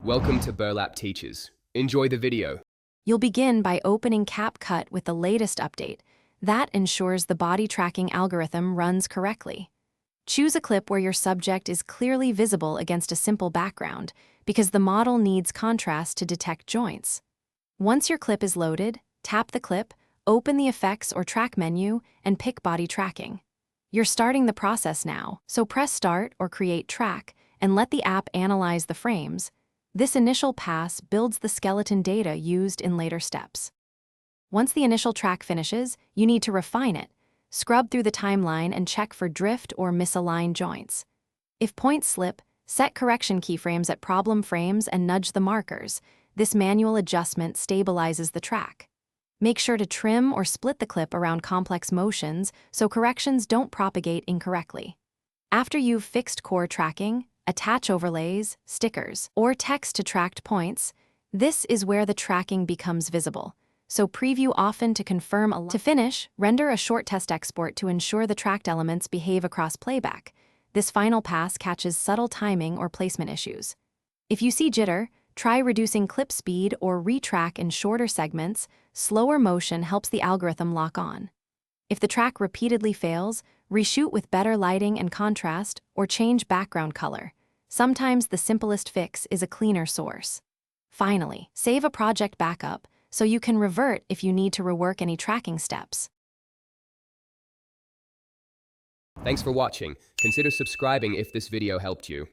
Welcome to Burlap Teachers. Enjoy the video. You'll begin by opening Capcut with the latest update. That ensures the body tracking algorithm runs correctly. Choose a clip where your subject is clearly visible against a simple background, because the model needs contrast to detect joints. Once your clip is loaded, tap the clip, open the Effects or Track menu, and pick Body Tracking. You're starting the process now, so press Start or Create Track and let the app analyze the frames. This initial pass builds the skeleton data used in later steps. Once the initial track finishes, you need to refine it. Scrub through the timeline and check for drift or misaligned joints. If points slip, set correction keyframes at problem frames and nudge the markers. This manual adjustment stabilizes the track. Make sure to trim or split the clip around complex motions so corrections don't propagate incorrectly. After you've fixed core tracking, attach overlays, stickers, or text to tracked points. This is where the tracking becomes visible, so preview often to confirm. To finish, render a short test export to ensure the tracked elements behave across playback. This final pass catches subtle timing or placement issues. If you see jitter, try reducing clip speed or retrack in shorter segments. Slower motion helps the algorithm lock on. If the track repeatedly fails, reshoot with better lighting and contrast or change background color. Sometimes the simplest fix is a cleaner source. Finally, save a project backup so you can revert if you need to rework any tracking steps. Thanks for watching. Consider subscribing if this video helped you.